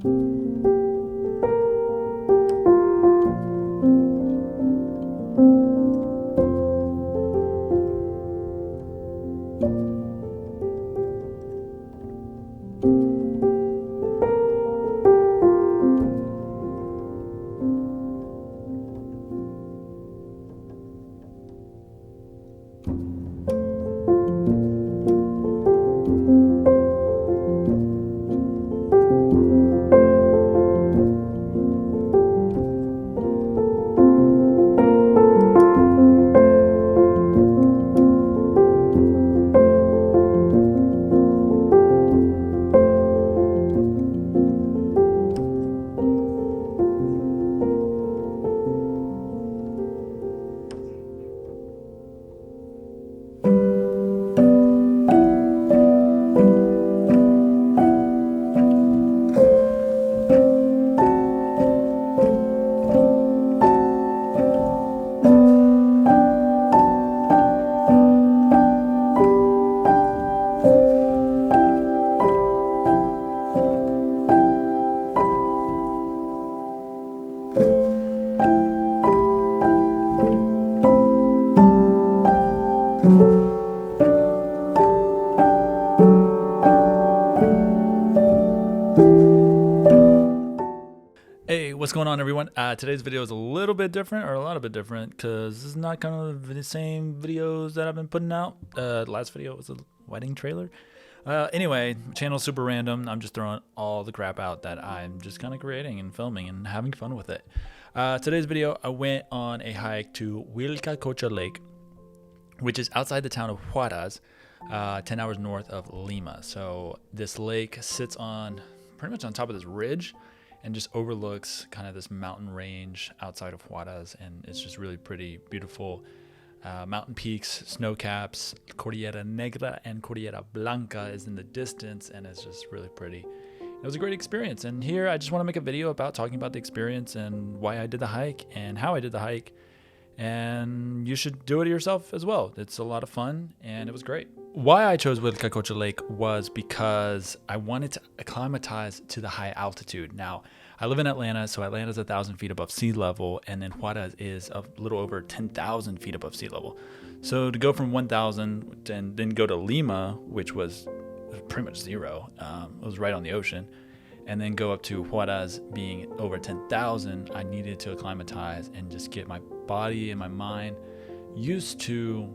Hey, what's going on, everyone? Today's video is a little bit different, or a lot of bit different, because this is not kind of the same videos that I've been putting out. Last video was a wedding trailer. Anyway, channel's super random. I'm just throwing all the crap out that I'm just kind of creating and filming and having fun with it. Today's video, I went on a hike to Wilcacocha Lake, which is outside the town of Huaraz, 10 hours north of Lima. So this lake sits on pretty much on top of this ridge and just overlooks kind of this mountain range outside of Huaraz, and it's just really pretty, beautiful mountain peaks, snow caps. Cordillera Negra and Cordillera Blanca is in the distance, and it's just really pretty. It was a great experience, and here I just want to make a video about talking about the experience and why I did the hike and how I did the hike, and you should do it yourself as well. It's a lot of fun, and it was great. Why I chose Wilcacocha Lake was because I wanted to acclimatize to the high altitude. Now, I live in Atlanta, so Atlanta's 1,000 feet above sea level, and then Huaraz is a little over 10,000 feet above sea level. So to go from 1,000 and then go to Lima, which was pretty much zero, it was right on the ocean, and then go up to Huaraz being over 10,000, I needed to acclimatize and just get my body and my mind used to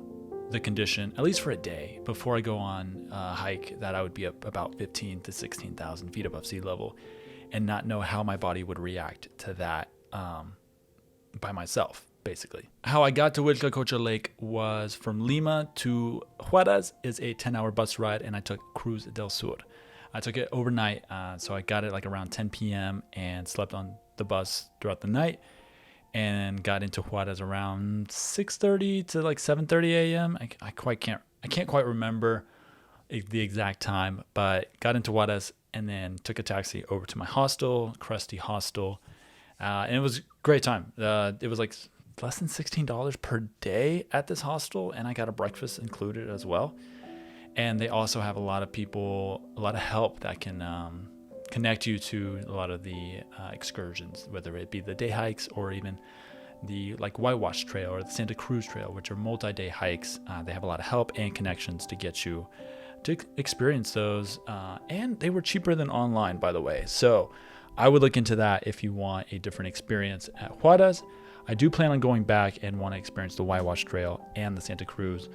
the condition, at least for a day, before I go on a hike that I would be up about 15 to 16,000 feet above sea level, and not know how my body would react to that by myself, basically. How I got to Wilcacocha Lake was from Lima to Huaraz is a 10-hour bus ride, and I took Cruz del Sur. I took it overnight, so I got it like around 10 p.m. and slept on the bus throughout the night, and got into Huaraz around 6:30 to like 7:30 a.m. I can't quite remember the exact time, but got into Huaraz and then took a taxi over to my hostel, crusty hostel, and it was a great time. It was like less than $16 per day at this hostel, and I got a breakfast included as well. And they also have a lot of people, a lot of help that can connect you to a lot of the excursions, whether it be the day hikes or even the like Whitewash Trail or the Santa Cruz Trail, which are multi-day hikes. They have a lot of help and connections to get you to experience those, and they were cheaper than online, by the way. So I would look into that if you want a different experience at Huaraz. I do plan on going back and want to experience the Whitewash Trail and the Santa Cruz.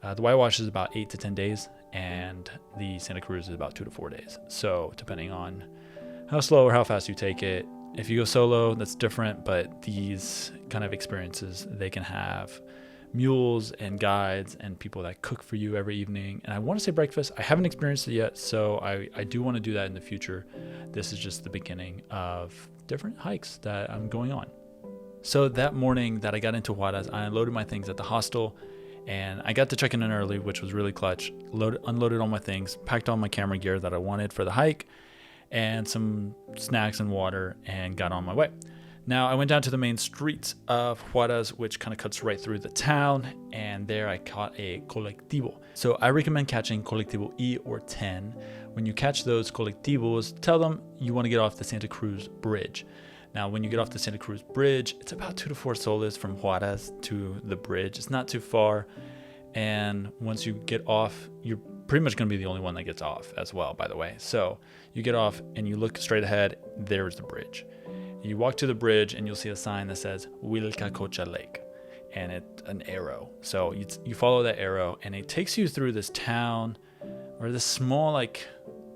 The Whitewash is about 8 to 10 days, and the Santa Cruz is about 2 to 4 days. So depending on how slow or how fast you take it, if you go solo, that's different, but these kind of experiences, they can have mules and guides and people that cook for you every evening. And I want to say breakfast. I haven't experienced it yet, so I do want to do that in the future. This is just the beginning of different hikes that I'm going on. So that morning that I got into Huaraz, I unloaded my things at the hostel, and I got to check in early, which was really clutch. Unloaded all my things, packed all my camera gear that I wanted for the hike, and some snacks and water, and got on my way. Now, I went down to the main streets of Huaraz, which kind of cuts right through the town, and there I caught a colectivo. So I recommend catching colectivo E or 10 When you catch those colectivos, tell them you want to get off the Santa Cruz Bridge. Now, when you get off the Santa Cruz Bridge, it's about 2 to 4 soles from Huaraz to the bridge. It's not too far. And once you get off, you're pretty much going to be the only one that gets off as well, by the way. So you get off and you look straight ahead, there's the bridge. You walk to the bridge and you'll see a sign that says Wilcacocha Lake, and it's an arrow. So you follow that arrow and it takes you through this town, or this small like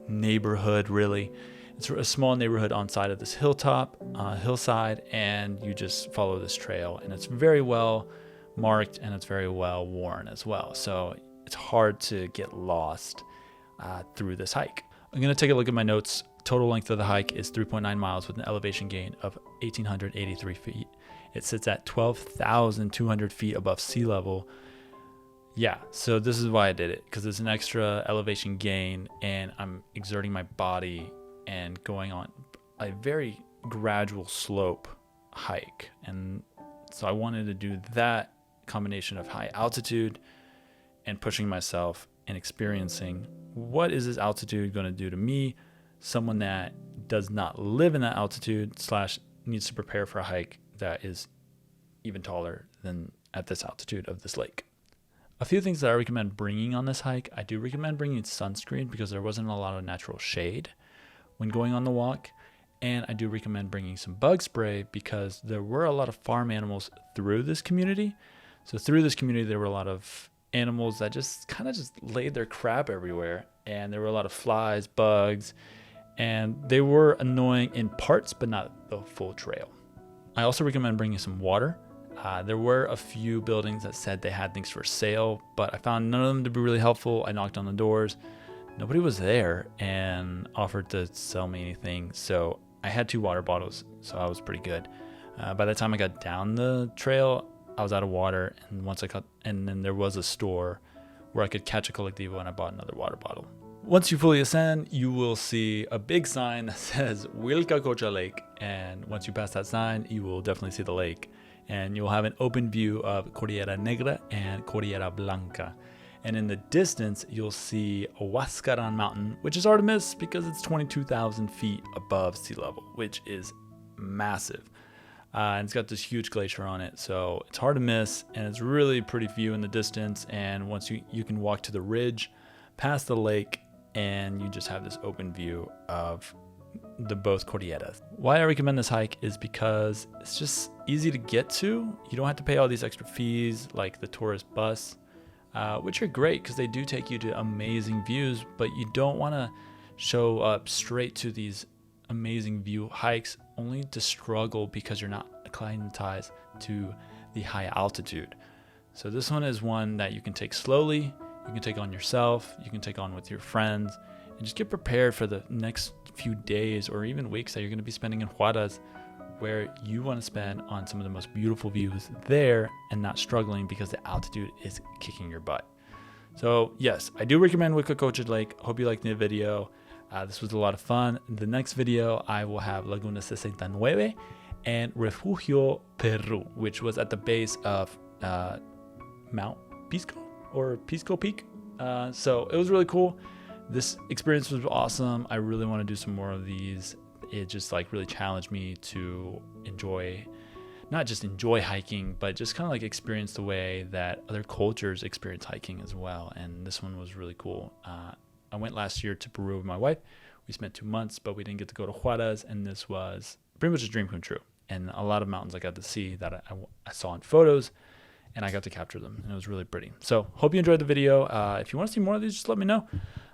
neighborhood, really. It's a small neighborhood on side of this hillside, and you just follow this trail, and it's very well marked and it's very well worn as well. So it's hard to get lost through this hike. I'm going to take a look at my notes. Total length of the hike is 3.9 miles with an elevation gain of 1,883 feet. It sits at 12,200 feet above sea level. Yeah, so this is why I did it, because it's an extra elevation gain and I'm exerting my body and going on a very gradual slope hike. And so I wanted to do that combination of high altitude and pushing myself and experiencing what is this altitude going to do to me, someone that does not live in that altitude / needs to prepare for a hike that is even taller than at this altitude of this lake. A few things that I recommend bringing on this hike. I do recommend bringing sunscreen because there wasn't a lot of natural shade when going on the walk. And I do recommend bringing some bug spray because there were a lot of farm animals through this community. So through this community, there were a lot of animals that just kind of just laid their crap everywhere. And there were a lot of flies, bugs, and they were annoying in parts, but not the full trail. I also recommend bringing some water. There were a few buildings that said they had things for sale, but I found none of them to be really helpful. I knocked on the doors. Nobody was there and offered to sell me anything. So I had 2 water bottles, so I was pretty good. By the time I got down the trail, I was out of water. And then there was a store where I could catch a colectivo, and I bought another water bottle. Once you fully ascend, you will see a big sign that says Wilcacocha Lake. And once you pass that sign, you will definitely see the lake. And you'll have an open view of Cordillera Negra and Cordillera Blanca. And in the distance, you'll see a Huascaran mountain, which is hard to miss because it's 22,000 feet above sea level, which is massive. And it's got this huge glacier on it, so it's hard to miss, and it's really pretty view in the distance. And once you can walk to the ridge, past the lake, and you just have this open view of the both cordilleras. Why I recommend this hike is because it's just easy to get to. You don't have to pay all these extra fees like the tourist bus, which are great because they do take you to amazing views, but you don't want to show up straight to these amazing view hikes only to struggle because you're not acclimatized to the high altitude. So this one is one that you can take slowly, you can take on yourself, you can take on with your friends, and just get prepared for the next few days or even weeks that you're going to be spending in Huaraz, where you want to spend on some of the most beautiful views there and not struggling because the altitude is kicking your butt. So yes, I do recommend Wilcacocha Lake. Hope you liked the video. This was a lot of fun. In the next video, I will have Laguna 69 and Refugio Peru, which was at the base of Mount Pisco or Pisco Peak. So it was really cool. This experience was awesome. I really want to do some more of these. It just like really challenged me to enjoy, not just enjoy hiking, but just kind of like experience the way that other cultures experience hiking as well. And this one was really cool. I went last year to Peru with my wife. We spent 2 months, but we didn't get to go to Huaraz, and this was pretty much a dream come true. And a lot of mountains I got to see that I saw in photos, and I got to capture them, and it was really pretty. So hope you enjoyed the video. If you want to see more of these, just let me know.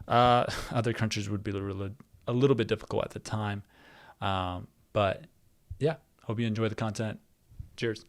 Other countries would be a little bit difficult at the time. But yeah, hope you enjoy the content. Cheers.